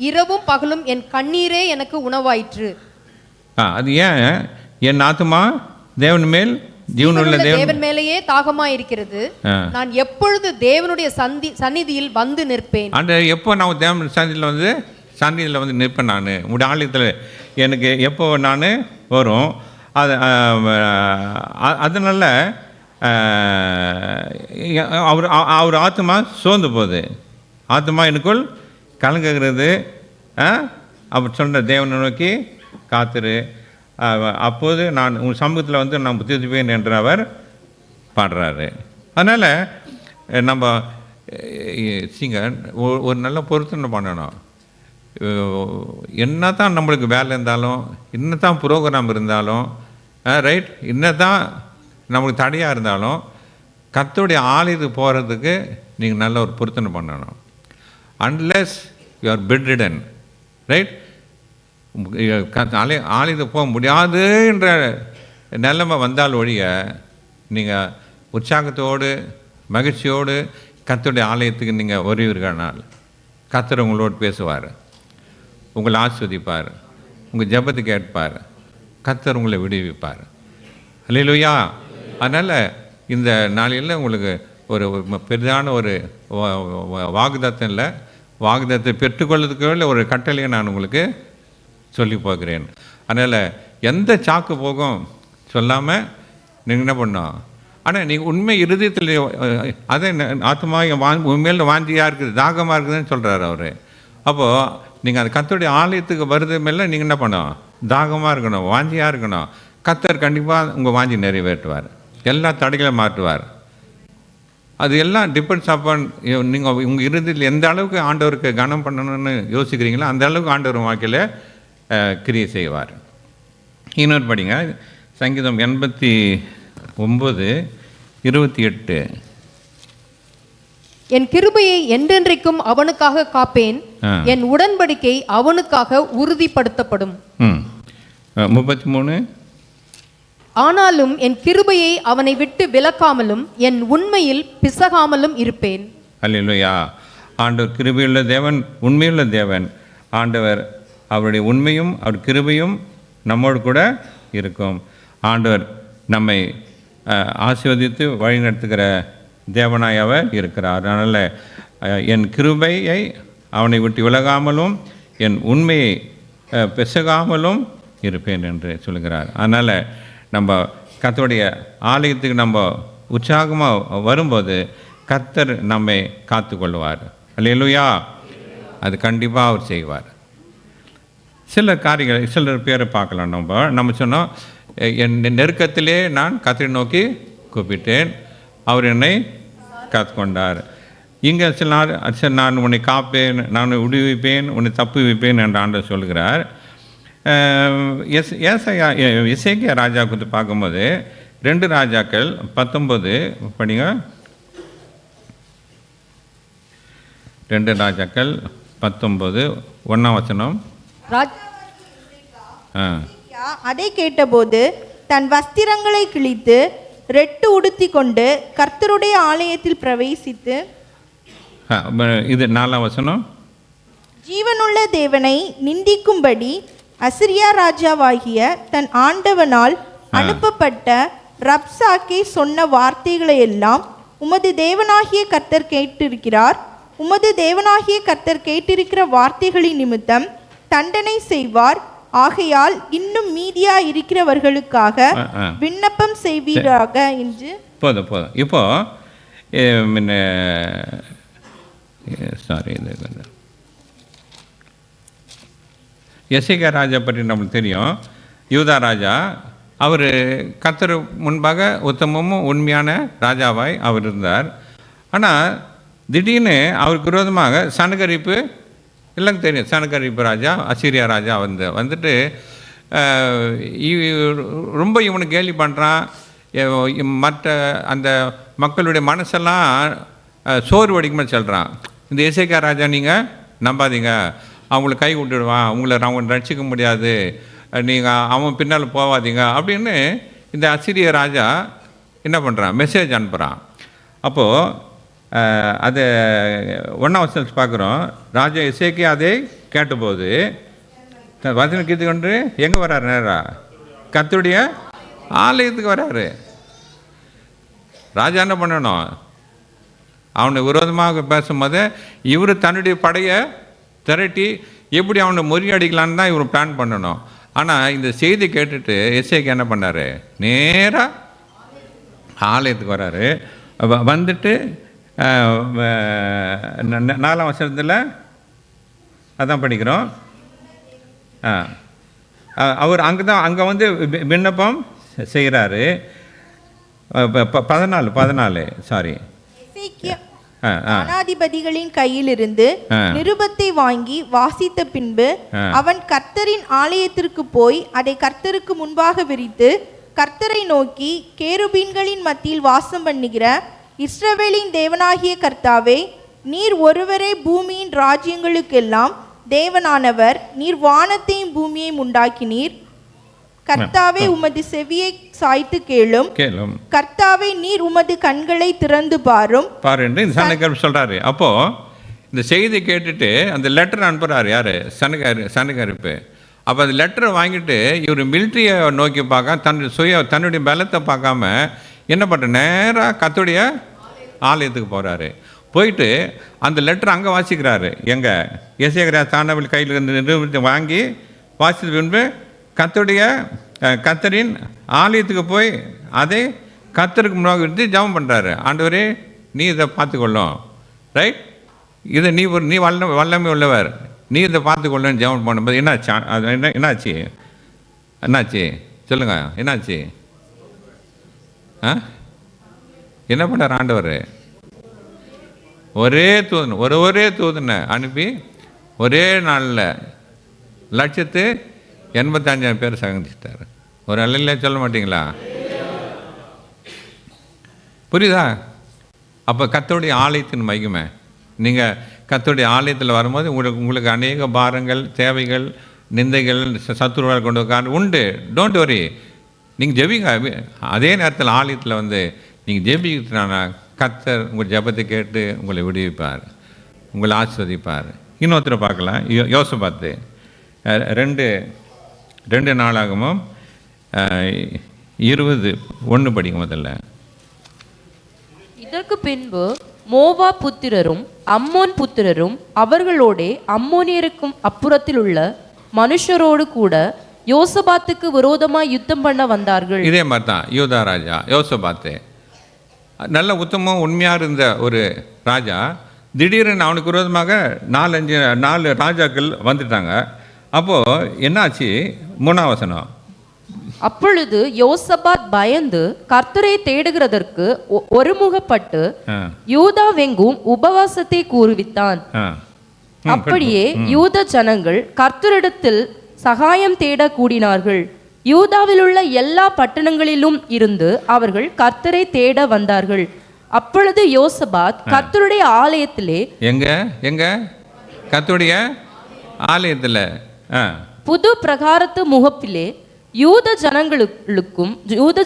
இரவும் பகலும் என் கண்ணீரே எனக்கு உணவாயிற்று. அது ஏன்? என் ஆத்துமா தேவன் மேல், ஜீவனுள்ள தேவன் மேலேயே தாகமா இருக்கிறது. நான் எப்பொழுது தேவனுடைய சந்நிதியில் வந்து நிற்பேன்? எப்போ நான் தேவன் சந்நிதியில் வந்து நிற்பேன்? நான் உங்களுடைய ஆலயத்தில் எனக்கு எப்போ நான் வரும்? அதனால அவர் ஆத்மா சோர்ந்து போகுது. ஆத்மா எனக்குள் கலங்குகிறது. அப்படி சொல்கிற தேவனை நோக்கி காத்துரு, அப்போது நான் உங்கள் சமூகத்தில் வந்து நான் புத்திப்பேன் என்று அவர் பாடுறாரு. அதனால் நம்ம ஒரு நல்ல பொருத்தனை பண்ணணும். என்ன தான் நம்மளுக்கு வேலை இருந்தாலும், என்ன தான் ப்ரோக்ராம் இருந்தாலும், ரைட், என்ன தான் நம்மளுக்கு தடையாக இருந்தாலும், கர்த்தருடைய ஆலயத்துக்கு போகிறதுக்கு நீங்கள் நல்ல ஒரு பொருத்தனை பண்ணணும். Unless you are bedridden, right, ஆலயத்துக்கு போக முடியாதுன்ற நிலைமை வந்தால் ஒழிய நீங்கள் உற்சாகத்தோடு மகிழ்ச்சியோடு கர்த்தருடைய ஆலயத்துக்கு நீங்கள் வருவீர்களானால் கர்த்தர் உங்களோடு பேசுவார், உங்களை ஆஸ்வதிப்பார், உங்கள் ஜெபத்தை கேட்பார், கர்த்தர் உங்களை விடுவிப்பார். அல்லேலூயா. அதனால் இந்த நாளில் உங்களுக்கு ஒரு பெரிதான ஒரு வாக்குதத்தம் இல்லை, வாக்குதத்தை பெற்றுக்கொள்வதற்கு ஒரு கட்டளையை நான் உங்களுக்கு சொல்லி போகிறேன். அதனால் எந்த சாக்கு போகும் சொல்லாமல் நீங்கள் என்ன பண்ணோம்? ஆனால் நீங்கள் உண்மை இருதயத்தில் அதை ஆத்மா உண்மையில் வாஞ்சியாக இருக்குது, தாகமாக இருக்குதுன்னு சொல்கிறார் அவர். அப்போது நீங்கள் அந்த கர்த்தருடைய ஆலயத்துக்கு வருது மேலே நீங்கள் என்ன பண்ணணும்? தாகமாக இருக்கணும், வாஞ்சியாக இருக்கணும். கர்த்தர் கண்டிப்பாக உங்கள் வாஞ்சி நிறைவேற்றுவார், எல்லா தடைகளும் மாற்றுவார். அது எல்லாம் டிபெண்ட்ஸ் அப்பான் நீங்கள் உங்கள் இறுதியில் எந்த அளவுக்கு ஆண்டவருக்கு கனம் பண்ணணும்னு யோசிக்கிறீங்களோ அந்த அளவுக்கு ஆண்டவர் வாழ்க்கையில் கிரியை செய்வார். இன்னொரு படிங்க, சங்கீதம் 89:28. என் கிருபையை என்றென்றைக்கும் அவனுக்காக காப்பேன், என் உடன்படிக்கை அவனுக்காக உறுதிப்படுத்தப்படும். 33. ஆனாலும் என் கிருபையை அவனை விட்டு விலக்காமலும் என் உண்மையில் பிசகாமலும் இருப்பேன். அல்லேலூயா. ஆண்டவர் கிருபையுள்ள தேவன், உண்மையுள்ள தேவன். ஆண்டவர் அவருடைய உண்மையும் அவர் கிருபையும் நம்மோடு கூட இருக்கும். ஆண்டவர் நம்மை ஆசீர்வதித்து வழிநடத்துகிற தேவனாய் அவர் இருக்கிறார். அதனால் என் கிருபையை அவனை விட்டு விலகாமலும் என் உண்மையை பிசகாமலும் இருப்பேன் என்று சொல்கிறார். அதனால் நம்ம கர்த்தருடைய ஆலயத்துக்கு நம்ம உற்சாகமாக வரும்போது கர்த்தர் நம்மை காத்து கொள்வார். அல்லேலூயா. அது கண்டிப்பாக அவர் செய்வார். சில காரியங்கள், சிலர் பேரை பார்க்கலாம். நம்ம சொன்னோம், என் நெருக்கத்திலே நான் கர்த்தரை நோக்கி கூப்பிட்டேன், அவர் என்னை காத்துக்கொண்டார். இங்கே சில நான் உன்னை காப்பேன், நான் விடுவிப்பேன், உன்னை தப்பு வைப்பேன் என்று ஆண்டவர் சொல்கிறார். எசேக்கியா ராஜா குறித்து பார்க்கும்போது 2 ராஜாக்கள் 19 படிங்க. 2 ராஜாக்கள் 19 1ஆம் வசனம். அதை கேட்டபோது தன் வஸ்திரங்களை கிழித்து ரெட்டு உடுத்தி கொண்டு கர்த்தருடைய ஆலயத்தில் பிரவேசித்து, இது 4ஆம் வசனம், ஜீவனுள்ள தேவனை நிந்திக்கும்படி அசிரியா ராஜாவாகிய தன் ஆண்டவனால் அனுப்பப்பட்ட ரப்சாக்கே சொன்ன வார்த்தைகளை எல்லாம் உமது தேவனாகிய கர்த்தர் கேட்டிருக்கிறார். உமது தேவனாகிய கர்த்தர் கேட்டிருக்கிற வார்த்தைகளின் நிமித்தம் தண்டனை செய்வார். ஆகையால் இன்னும் மீதியா இருக்கிறவர்களுக்காக விண்ணப்பம் செய்வீராக என்று. போதும். இப்போ எசேக்கியா ராஜா பற்றி நம்மளுக்கு தெரியும். யூதா ராஜா, அவர் கர்த்தர் முன்பாக உத்தமமும் உண்மையான ராஜாவாய் அவர் இருந்தார். ஆனால் திடீர்னு அவருக்கு விரோதமாக சனகரிப்பு, எல்லாம் தெரியும், சனகரிப்பு ராஜா, அசீரியா ராஜா வந்துட்டு ரொம்ப இவனை கேலி பண்ணுறான். மற்ற அந்த மக்களுடைய மனசெல்லாம் சோர்வடிக்குமே சொல்கிறான். இந்த எசேக்கியா ராஜா நீங்கள் நம்பாதீங்க, அவங்கள கை விட்டுடுவான், அவங்கள ரட்சிக்க முடியாது, நீங்கள் அவன் பின்னால் போகாதீங்க அப்படின்னு இந்த அசீரிய ராஜா என்ன பண்ணுறான், மெசேஜ் அனுப்புகிறான். அப்போது அதை 1ஆம் வசனத்தில் பார்க்குறோம். ராஜா எசேக்கியா அதை கேட்டபோது வசனம் கீர்த்தி கொண்டு எங்கே வர்றாரு, நேராக கர்த்தருடைய ஆலயத்துக்கு வர்றாரு. ராஜா என்ன பண்ணணும், அவனை விரோதமாக பேசும்போது இவர் தன்னுடைய படையை திரட்டி எப்படி அவனை முறியடிக்கலான்னு தான் இவர் பிளான் பண்ணணும். ஆனால் இந்த செய்தி கேட்டுட்டு எசேக்கியா என்ன பண்ணார், நேராக ஆலயத்துக்கு வர்றாரு. வந்துட்டு 4ஆம் வசனத்தில் அதான் படிக்கிறோம். அவர் அங்கே வந்து விண்ணப்பம் செய்கிறாரு. 14 சாரி, ஜனாதிபதிகளின் கையிலிருந்து நிருபத்தை வாங்கி வாசித்த பின்பு அவன் கர்த்தரின் ஆலயத்திற்கு போய் அதை கர்த்தருக்கு முன்பாக விரித்து கர்த்தரை நோக்கி, கேருபீன்களின் மத்தியில் வாசம் பண்ணுகிற இஸ்ரவேலின் தேவனாகிய கர்த்தாவே, நீர் ஒருவரே பூமியின் ராஜ்யங்களுக்கெல்லாம் தேவனானவர், நீர் வானத்தையும் பூமியையும் உண்டாக்கினீர். கர்த்தாவே, உமது செவியை சாய்த்து கேளும். கர்த்தாவே, நீர் உமது கண்களை திறந்து பாரும் பாருன்னு இந்த சனகரிப்பு சொல்றாரு. அப்போ இந்த செய்தி கேட்டுட்டு அந்த லெட்டர் அனுப்புறாரு யாரு, சனகரிப்பு. அப்போ அந்த லெட்டரை வாங்கிட்டு இவர் மிலிட்ரியை நோக்கி பார்க்க தன்னுடைய பலத்தை பார்க்காம என்ன பண்ணுற, நேராக கர்த்தருடைய ஆலயத்துக்கு போகிறாரு. போயிட்டு அந்த லெட்டர் அங்கே வாசிக்கிறாரு. எங்கே எசேக்கியா சாணவல் கையில் இருந்து நிறுவனத்தை வாங்கி வாசித்த பின்பு கர்த்தரின் ஆலயத்துக்கு போய் அதை கர்த்தருக்கு முன்னாக இருந்து ஜெபம் பண்ணுறாரு. ஆண்டவரே, நீ இதை பார்த்துக்கொள்ளும், ரைட், இதை நீ வல்லமை உள்ளவர், நீ இதை பார்த்துக்கொள்ளுன்னு ஜெபம் பண்ணும்போது என்னாச்சு, அது என்னாச்சு சொல்லுங்கள், என்னாச்சு? என்ன பண்ணார் ஆண்டவர்? ஒரே தூதனை அனுப்பி ஒரே நாளில் 185,000 பேர் சகந்திச்சிட்டார். ஒரு அல்ல சொல்ல மாட்டீங்களா? புரியுதா? அப்போ கர்த்தருடைய ஆலயத்தின் மகிமை. நீங்கள் கர்த்தருடைய ஆலயத்தில் வரும்போது உங்களுக்கு அநேக பாரங்கள், தேவைகள், நிந்தைகள், சத்துருவால் கொண்டு உண்டு. டோன்ட் வரி, நீங்கள் ஜெபிங்க. அதே நேரத்தில் ஆலயத்தில் வந்து நீங்கள் ஜெபிக்கிட்டானா கர்த்தர் உங்கள் ஜெபத்தை கேட்டு உங்களை விடுவிப்பார், உங்களை ஆசீர்வதிப்பார். இன்னொருத்தரை பார்க்கலாம். யோசபாத்து 2 நாளாகமும் 20:1 படிக்கும். முதல்ல இதற்கு பின்பு மோவா புத்திரரும் அம்மோன் புத்திரரும் அவர்களோடே அம்மோனியருக்கும் அப்புறத்தில் உள்ள மனுஷரோடு கூட யோசபாத்துக்கு விரோதமாக யுத்தம் பண்ண வந்தார்கள். இதே மாதிரி தான் யூதா ராஜா யோசபாத்து நல்ல உத்தமம் உண்மையாக இருந்த ஒரு ராஜா. திடீர்னு அவனுக்கு விரோதமாக 4 ராஜாக்கள் வந்துட்டாங்க. அப்போது என்னாச்சு? 3ஆம் வசனம். அப்பொழுது யோசபாத் பயந்து கர்த்தரை தேடுகிறதற்கு ஒருமுகப்பட்டு யூதாவெங்கும் உபவாசத்தை கூறுவித்தான். அப்படியே யூத ஜனங்கள் கர்த்தரிடத்தில் சகாயம் தேட கூடினார்கள். யூதாவில் உள்ள எல்லா பட்டணங்களிலும் இருந்து அவர்கள் கர்த்தரை தேட வந்தார்கள். அப்பொழுது யோசபாத் கர்த்தருடைய ஆலயத்திலே எங்க கர்த்தருடைய ஆலயத்தில் புது பிரகாரத்து முகப்பிலே யூத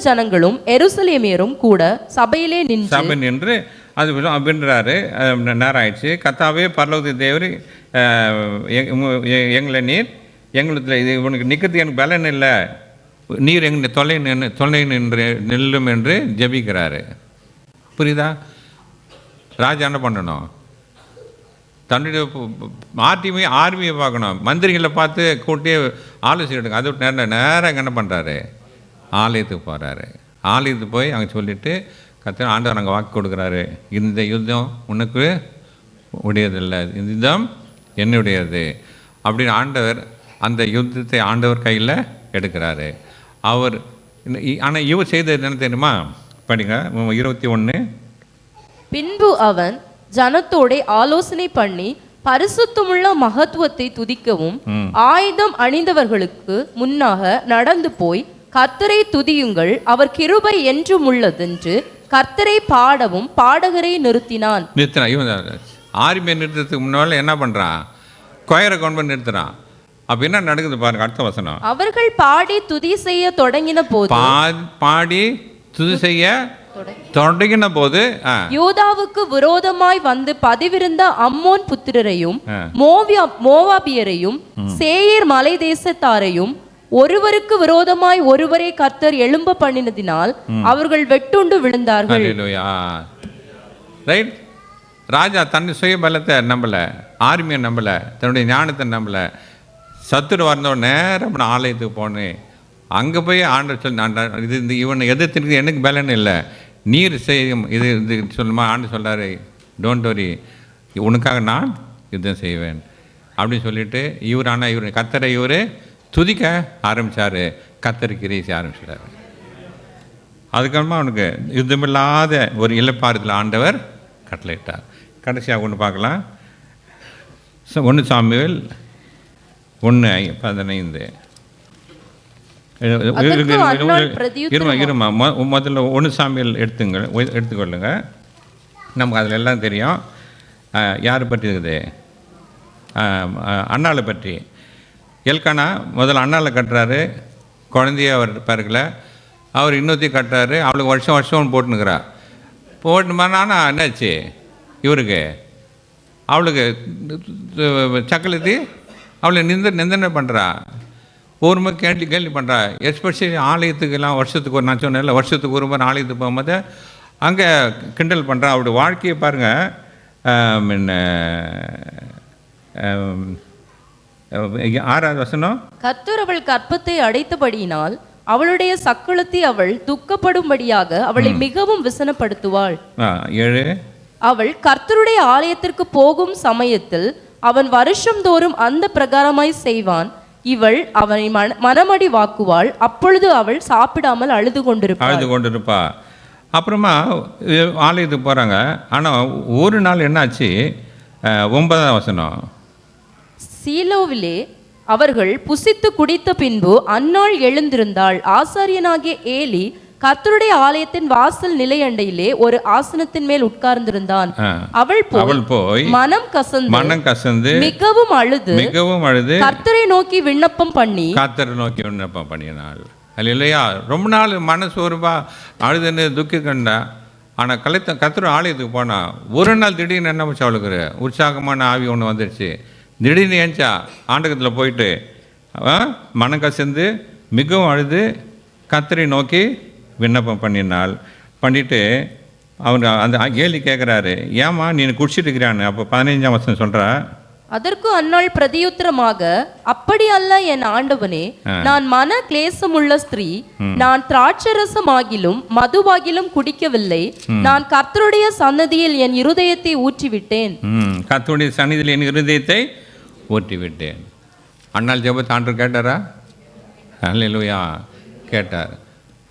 ஜனங்களும் எருசலேமியரும் கூட சபையிலே நின்று அது அப்படின்றாரு. நேரம் ஆயிடுச்சு. கர்த்தாவே, பரலோக தேவரே, எங்களை நீர் எங்களுக்கு இது உனக்கு நிற்கிறது எனக்கு பலன் இல்லை, நீர் எங்களை தொலை நின்று நெல்லும் என்று ஜெபிக்கிறாரு. புரியுதா? ராஜா என்ன பண்ணணும்? தன்னுடைய ஆர்மியை பார்க்கணும், மந்திரிகளை பார்த்து கூட்டி ஆலோசனை எடுங்க. அது நேரம் என்ன பண்ணுறாரு? ஆலயத்துக்கு போகிறாரு. ஆலயத்துக்கு போய் அங்கே சொல்லிவிட்டு கர்த்தர் ஆண்டவர் அங்கே வாக்கு கொடுக்குறாரு, இந்த யுத்தம் உனக்கு உடையதில்லை, இந்த யுத்தம் என்னுடையது அப்படின்னு ஆண்டவர் அந்த யுத்தத்தை ஆண்டவர் கையில் எடுக்கிறாரு. அவர் ஆனால் இவர் செய்தது என்ன தெரியுமா? படிங்க 21. பின்பு அவன் ஜனத்தோட ஆலோசனை பண்ணி பரிசுத்தமுள்ள மகத்துவத்தை துதிக்கவும் ஆயுதம் அணிந்தவர்களுக்கு முன்னாக நடந்து போய் கர்த்தரை துதியுங்கள், அவர் கிருபை என்றும் உள்ளதென்று கர்த்தரை பாடவும் பாடகரை நிறுத்தினான். இவன் ஆர்மியை நிறுத்தத்துக்கு முன்னால என்ன பண்ணுறான்? கொயரை கொண்டு போய் நிறுத்துறான். அப்போ என்ன நடக்குது பாருங்க, அடுத்த வசனம். அவர்கள் பாடி துதி செய்ய தொடங்கின போது பாடி துதி செய்ய தொடங்கின போது யூதாவுக்கு விரோதமாய் வந்து பதிவிருந்த அம்மோன் புத்திரரையும் மோவாபியரையும் சேயீர் மலை தேசத்தாரையும் ஒருவருக்கு விரோதமாய் ஒருவரே கர்த்தர் எழும்ப பண்ணினதினால் அவர்கள் வெட்டுண்டு விழுந்தார்கள். ரைட். ராஜா தன் சுய பலத்தை நம்பல, ஆர்மியை நம்பல, தன்னுடைய ஞானத்தை நம்பல. சத்துரு வந்தவன் நேரம் ஆலயத்துக்கு போனேன். அங்கே போய் ஆண்டவர் சொல்லி இது இவனை எதிர்த்து எனக்கு பலன் இல்லை, நீர் செய்யும் இது இது சொல்லுமா. ஆண்டு சொல்கிறாரு, டோன்ட் வரி, உனக்காக நான் யுத்தம் செய்வேன் அப்படின்னு சொல்லிட்டு இவர். ஆனால் இவர் கர்த்தரை இவர் துதிக்க ஆரம்பித்தார், கர்த்தருக்கு கிரியை ஆரம்பிச்சிட்டார். அதுக்கப்புறமா அவனுக்கு யுத்தமில்லாத ஒரு இழப்பாறுதல் ஆண்டவர் கட்டளையிட்டார். கடைசியாக ஒன்று பார்க்கலாம். 1 சாமுவேல் 1:15. இருமா முதல்ல 1 சாமுவேல் எடுத்துக்கொள்ளுங்க. நமக்கு அதில் எல்லாம் தெரியும். யார் பற்றி இருக்குது? அண்ணாளை பற்றி. எல்கானா முதல்ல அண்ணாளை கட்டுறாரு, குழந்தைய அவர் பிறகுல. அவர் இன்னொருத்தையும் கட்டுறாரு, அவளுக்கு வருஷம் வருஷம் போட்டுனுக்கிறா. போட்டுமானா என்னாச்சு இவருக்கு? அவளுக்கு சக்கலத்தி அவளை நிந்தனை பண்ணுறா, ஒருமை கேள்வி பண்ணுறா. எஸ்பெஷலி ஆலயத்துக்கெல்லாம் வருஷத்துக்கு ஒரு, நான் சொன்னேன்ல, வருஷத்துக்கு ஒரு முறை ஆலயத்துக்கு போகும்போது அங்கே கிண்டல் பண்ணுறா. அவருடைய வாழ்க்கையை பாருங்கள். முன்ன 6வது வசனம். கர்த்தர் அவள் கற்பத்தை அடைத்தபடியினால் அவளுடைய சக்களத்தை அவள் துக்கப்படும்படியாக அவளை மிகவும் விசனப்படுத்துவாள். 7. அவள் கர்த்தருடைய ஆலயத்திற்கு போகும் சமயத்தில் அவன் வருஷம் தோறும் அந்த பிரகாரமாய் செய்வான். இவள் அவனை மனமடி வாக்குவாள். அப்பொழுது அவள் சாப்பிடாமல் அழுது கொண்டிருப்பா. அப்புறமா ஆலயத்துக்கு போகிறாங்க. ஆனால் ஒரு நாள் என்னாச்சு? 9வது வசனம். சீலோவிலே அவர்கள் புசித்து குடித்த பின்பு அன்னாள் எழுந்திருந்தாள். ஆசாரியனாகிய ஏலி கர்த்தருடைய ஆலயத்தின் வாசல் நிலையண்டையிலே ஒரு ஆசனத்தின் மேல் உட்கார்ந்திருந்தான். அவள் போய் மனம் கசந்து மிகவும் அழுது கர்த்தரை நோக்கி விண்ணப்பம் பண்ணினாள். இல்லையா? ரொம்ப நாள் மனசோர்வா அழுதுன்னு துக்கி கண்டா. ஆனால் கர்த்தர் ஆலயத்துக்கு போனா ஒரு நாள் திடீர்னு என்ன வச்சு அவளுக்கு உற்சாகமான ஆவி ஒன்று வந்துடுச்சு. திடீர்னு ஏஞ்சா ஆண்டகத்தில் போயிட்டு மனம் கசந்து மிகவும் அழுது கர்த்தரை நோக்கி விண்ணப்பம் பண்ணிட்டு அவங்க அந்த கேள்வி கேட்குறாரு, ஏமா நீ குடிச்சிட்டு இருக்கிறான்னு. அப்போ 15ஆம் வசனம் சொல்கிறா. அதற்கு அன்னாள் பிரதியுத்தரமாக, அப்படி அல்ல என் ஆண்டவனே, நான் மன கிளேசமுள்ள ஸ்திரீ, நான் திராட்சரசமாகிலும் மதுவாகிலும் குடிக்கவில்லை. நான் கர்த்தருடைய சன்னதியில் என் இருதயத்தை ஊற்றிவிட்டேன். கர்த்தருடைய சன்னதியில் என் இருதயத்தை ஊற்றிவிட்டேன். அன்னாள் ஜெபத்தை ஆண்டவர் கேட்டாரா? அல்லேலூயா, கேட்டார்.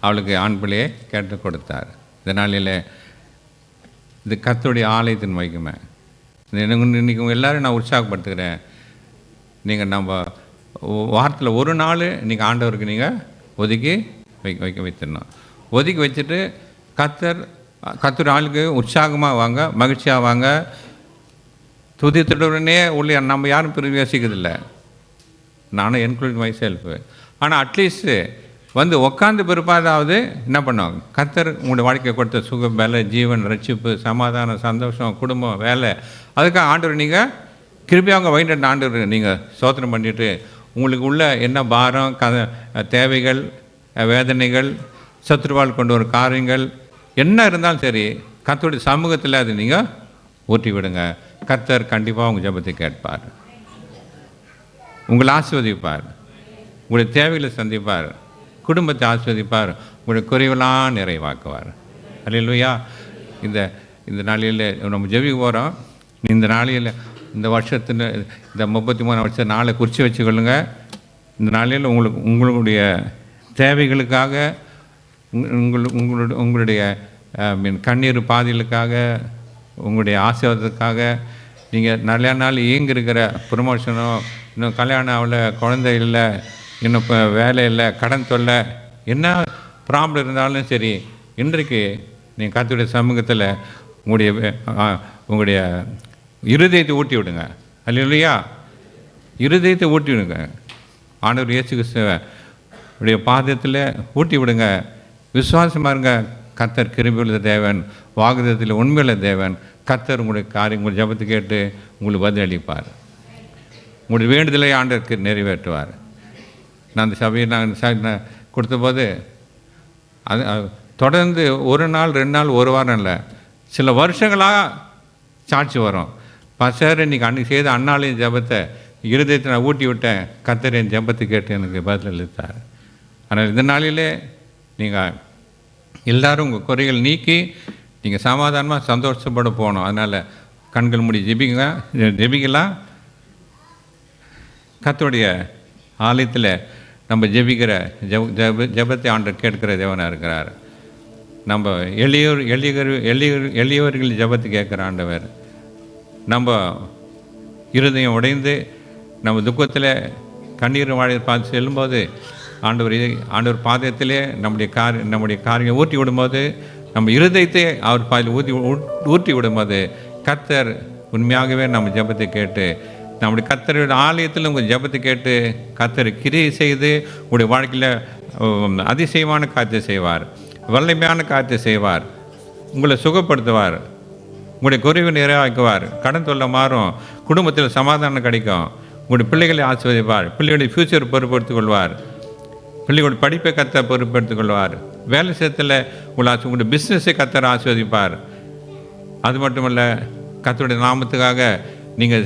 அவளுக்கு ஆண் பிள்ளையை கேட்டு கொடுத்தார். இதனால் இது கர்த்தருடைய ஆலயத்தின் மகிமை. இன்றைக்கி எல்லோரும் நான் உற்சாகப்படுத்துகிறேன். நீங்கள் நம்ம வாரத்தில் ஒரு நாள் நீங்கள் ஆண்டவருக்கு நீங்கள் ஒதுக்கி வைத்திடணும். ஒதுக்கி வச்சுட்டு கர்த்தர் ஆளுக்கு உற்சாகமாக வாங்க, மகிழ்ச்சியாக வாங்க. துதித்துடனே உள்ளே நம்ம யாரும் பிரவேசிக்கிறதில்லை, நானும் என்க்ளூட் மை செல்ஃபு. ஆனால் அட்லீஸ்ட்டு வந்து உட்காந்து பிற்பாதாவது என்ன பண்ணுவோம்? கர்த்தர் உங்களுடைய வாழ்க்கையை கொடுத்த சுகம், வேலை, ஜீவன், ரட்சிப்பு, சமாதானம், சந்தோஷம், குடும்பம், வேலை, அதுக்காக ஆண்டவர் நீங்கள் கிருபியாக வைண்ட ஆண்டவர் நீங்கள் சோதனை பண்ணிவிட்டு உங்களுக்கு உள்ள என்ன பாரம், தேவைகள், வேதனைகள், சத்துருவால் கொண்டு வரும் காரியங்கள் என்ன இருந்தாலும் சரி, கர்த்தருடைய சமூகத்தில் அது நீங்கள் ஊற்றி விடுங்க. கர்த்தர் கண்டிப்பாக உங்கள் ஜெபத்தை கேட்பார், உங்களை ஆசீர்வதிப்பார், உங்களுடைய தேவைகளை சந்திப்பார், குடும்பத்தை ஆஸ்வதிப்பார், உங்களுடைய குறைவெல்லாம் நிறைவாக்குவார். அல்லேலூயா. இந்த நாளில் நம்ம ஜெபிக்க போகிறோம். இந்த நாளில் இந்த வருஷத்தில் இந்த 33 வருஷம் நாளை குறித்து வச்சுக்கொள்ளுங்க. இந்த நாளில் உங்களுடைய தேவைகளுக்காக, உங்களுடைய கண்ணீர் பாதைகளுக்காக, உங்களுடைய ஆசீர்வாதத்துக்காக நீங்கள் நல்ல நாள் இயங்கிருக்கிற ப்ரொமோஷனோ, இன்னும் கல்யாணம் ஆகலை, குழந்தை இல்லை, இன்னும் இப்போ வேலை இல்லை, கடன் தொல்லை, என்ன ப்ராப்ளம் இருந்தாலும் சரி, இன்றைக்கு நீங்கள் கர்த்தருடைய சமூகத்தில் உங்களுடைய இருதயத்தை ஊட்டி விடுங்க. அல்லேலூயா. இருதயத்தை ஊட்டி விடுங்க. ஆண்டவர் இயேசு கிறிஸ்துவுடைய பாதத்தில் ஊட்டி விடுங்க. விசுவாசமாக இருங்க. கர்த்தர் கிருபையுள்ள தேவன், வாக்குத்தத்தத்தில் உண்மையுள்ள தேவன். கர்த்தர் உங்களுடைய காரியம், உங்கள் ஜெபத்தை கேட்டு உங்களுக்கு பதில் அளிப்பார். உங்களுடைய வேண்டுதலை ஆண்டவருக்கு நிறைவேற்றுவார். நான் அந்த சபையை நான் கொடுத்தபோது அது தொடர்ந்து 1 நாள் 2 நாள் 1 வாரம் இல்லை, சில வருஷங்களாக சாட்சி வரும். பசர் இன்றைக்கி அன்றைக்கி செய்த அண்ணாலையும் ஜெபத்தை இருதயத்தை நான் ஊட்டி விட்டேன். கர்த்தர் என் ஜெபத்தை கேட்டு எனக்கு பதில் அளித்தார். ஆனால் இந்த நாளிலே நீங்கள் எல்லோரும் உங்கள் குறைகள் நீக்கி நீங்கள் சமாதானமாக சந்தோஷப்பட போகணும். அதனால் கண்கள் மூடி ஜெபிக்கலாம். கர்த்தருடைய ஆலயத்தில் நம்ம ஜெபிக்கிற ஜெபத்தை ஆண்டவர் கேட்கிற தேவனாக இருக்கிறார். நம்ம எளியவர்கள் ஜெபத்தை கேட்குற ஆண்டவர். நம்ம இருதயம் உடைந்து நம்ம துக்கத்தில் கண்ணீர் வாழை பார்த்து செல்லும்போது ஆண்டவர் பாதத்திலே நம்முடைய காரியம் ஊற்றி விடும்போது, நம்ம இருதயத்தை அவர் பாதையில் ஊற்றி விடும்போது, கர்த்தர் உண்மையாகவே நம்ம ஜெபத்தை கேட்டு, நம்முடைய கர்த்தருடைய ஆலயத்தில் உங்கள் ஜெபத்தை கேட்டு கர்த்தர் கிரியை செய்து உங்களுடைய வாழ்க்கையில் அதிசயமான காரியத்தை செய்வார், வல்லமையான காரியத்தை செய்வார், உங்களை சுகப்படுத்துவார், உங்களுடைய குறைவு நிறைவாக்குவார், கடன் தொல்லை மாறும், குடும்பத்தில் சமாதானம் கிடைக்கும், உங்களுடைய பிள்ளைகளை ஆசீர்வதிப்பார், பிள்ளைகளுடைய ஃப்யூச்சர் பொறுப்படுத்திக் கொள்வார், பிள்ளைகளுடைய படிப்பை கர்த்தர் பொறுப்படுத்திக் கொள்வார், வேலை சேதத்தில் உங்களுடைய பிஸ்னஸை கர்த்தர் ஆசீர்வதிப்பார். அது மட்டுமல்ல, கர்த்தருடைய நாமத்துக்காக நீங்கள்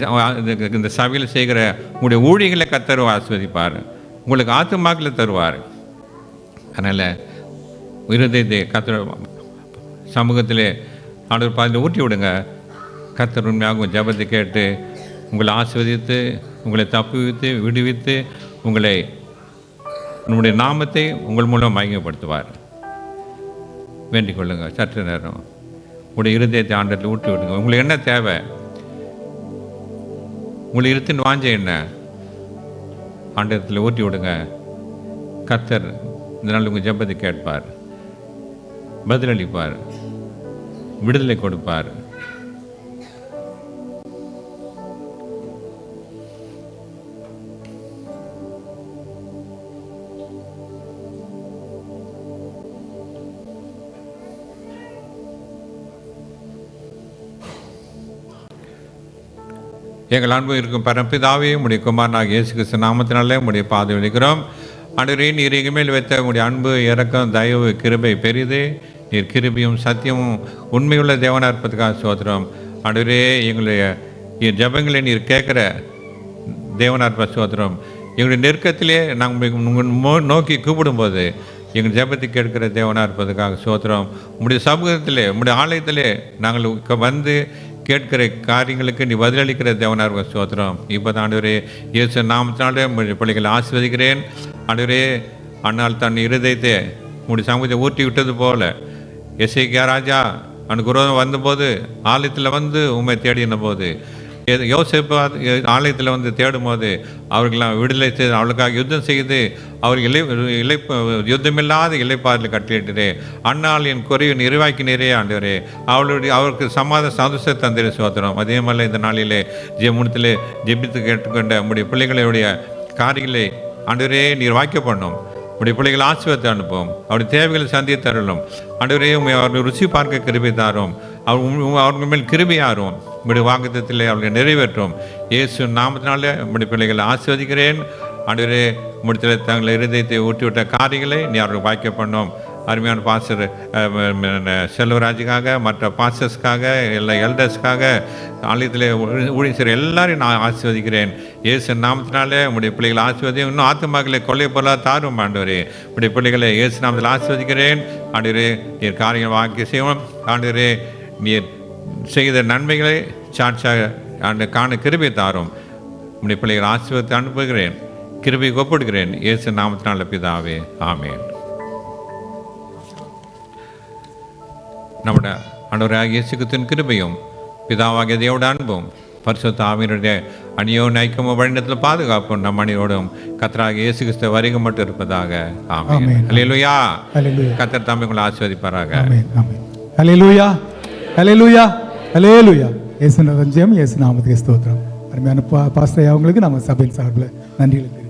இந்த சபையில் செய்கிற உங்களுடைய ஊழியர்களை கர்த்தர் ஆசீர்வதிப்பார், உங்களுக்கு ஆத்துமாக்களை தருவார். அதனால் இருதயத்தை கர்த்தர் சமூகத்திலே ஆண்டவர் பாதையில் ஊற்றி விடுங்க. கர்த்தர் உண்மையாக ஜெபத்தை கேட்டு உங்களை ஆசீர்வதித்து, உங்களை தப்புவித்து விடுவித்து, உங்களை நம்முடைய நாமத்தை உங்கள் மூலம் மகிமைப்படுத்துவார். வேண்டிக் கொள்ளுங்கள். சற்று நேரம் உங்களுடைய இருதயத்தை ஆண்டத்தில் ஊற்றி விடுங்க. உங்களுக்கு என்ன தேவை? உங்களை இருத்தின் வாஞ்ச என்ன? ஆண்டத்தில் ஊற்றி விடுங்க. கர்த்தர் இந்த நாள் உங்கள் ஜெபத்தை கேட்பார், பதிலளிப்பார், விடுதலை கொடுப்பார். எங்கள் அன்பு இருக்கும் பரம்பிதாவே, உடைய குமாரனாக இயேசு கிறிஸ்து நாமத்தினாலே உடைய பாதை விழிக்கிறோம். ஆண்டவரே, நீர் எங்கள் மேல் வைத்த உடைய அன்பு, இரக்கம், தயவு, கிருபை பெரிது. நீர் கிருபையும் சத்தியமும் உண்மையுள்ள தேவனாக இருப்பதுக்காக சோத்திரம். ஆண்டவரே, எங்களுடைய ஜெபங்களை நீர் கேட்குற தேவனாக இருப்ப சோத்திரம். எங்களுடைய நெருக்கத்திலே நாங்கள் நோக்கி கூப்பிடும்போது எங்கள் ஜெபத்தை கேட்கிற தேவனாக இருப்பதுக்காக சோத்திரம். உங்களுடைய சமூகத்திலே, உங்களுடைய ஆலயத்திலே நாங்கள் வந்து கேட்கிற காரியங்களுக்கு நீ பதிலளிக்கிற தேவனாக இருக்க சோத்திரம். இப்போ தான் ஆண்டவரே, இயேசு நாமத்தினாலே உங்களுடைய பிள்ளைகளை ஆசீர்வதிக்கிறேன். ஆண்டவரே, அண்ணால் தன் இருதயத்தை உங்களுடைய சமூகத்தை ஊற்றி விட்டது போல எசேக்கியா ராஜா அவனுக்கு விரோதம் வந்தபோது ஆலயத்தில் வந்து உண்மை தேடின போது, யோசேப்பு ஆலயத்தில் வந்து தேடும் போது அவர்களெலாம் விடுதலை செய்து அவளுக்காக யுத்தம் செய்து அவர்கள் யுத்தமில்லாத இலைப்பாரில் கட்டளிட்டு அண்ணால் என் குறைவு நிறைவாக்கினரே ஆண்டவரே. அவருக்கு சந்தோஷத்தை தந்திர சோத்திரம். அதே மாதிரி இந்த நாளிலே முன்னத்திலே ஜெபித்து கேட்டுக்கொண்ட நம்முடைய பிள்ளைகளுடைய காரியங்களை ஆண்டவரே நீர் வாய்க்க பண்ணும். உடைய பிள்ளைகள் ஆசீர்வாதத்தை அனுப்பும். அவருடைய தேவைகளை சந்தித்து தரலும். ஆண்டவரே, அவர்கள் ருசி பார்க்க கிருபை தாரும். அவர்கள் மேல் கிருபையாரும். உங்களுடைய வாக்குத்தத்தத்தில் அவர்களை நிறைவேற்றும். இயேசு நாமத்தினாலே உங்களுடைய பிள்ளைகளை ஆசீர்வதிக்கிறேன். ஆண்டவரே, உங்களுடைய தங்களை இருதயத்தை ஊட்டிவிட்ட காரியங்களை நீ அவர்கள் வாய்க்க பண்ணோம். அருமையான பாஸ்டர் செல்வராஜுக்காக, மற்ற பாஸ்டர்ஸ்க்காக, எல்லா எல்டர்ஸ்க்காக, ஆலயத்தில் ஊழியர் எல்லாரையும் நான் ஆசீர்வதிக்கிறேன். இயேசு நாமத்தினாலே உங்களுடைய பிள்ளைகளை ஆசீர்வதி. இன்னும் ஆத்துமாக்களை கொள்ளை பொருளாக தாரும் ஆண்டவரே. உங்களுடைய பிள்ளைகளை இயேசு நாமத்தில் ஆசீர்வதிக்கிறேன். ஆண்டவரே, நீர் காரியங்கள் வாக்கி செய்வோம். ஆண்டவரே, நீர் செய்த நன்மைகளை சாட்சியாக காண கிருபை தாரும். உங்களுடைய பிள்ளைகளை ஆசீர்வதித்து அனுப்புகிறேன். கிருபை ஒப்பிடுகிறேன். இயேசு நாமத்தினால பிதாவே, ஆமென். நம்முடைய ஆண்டவராகிய இயேசு கிறிஸ்துவின் கிருபையும் பிதாவாகிய தேவட அன்பும் பரிசுத்த ஆவியினுடைய அணியோன் ஐக்கியமும் வழிநடத்தில் பாதுகாப்பும் நம் அணியோடும் கர்த்தராகிய இயேசு கிறிஸ்து வருகை மட்டும் இருப்பதாக. ஆமென். அல்லேலூயா. கர்த்தர் தாமே உங்களை ஆசீர்வதிப்பாராக. ஆமென். ஆமென். அல்லேலூயா. அல்லேலூயா. அல்லேலூயா. இயேசு நாமத்துக்கு ஸ்தோத்திரம். அருமையான பாஸ்டர் அவங்களுக்கு நம்ம சபையின் சார்பில் நன்றிகள்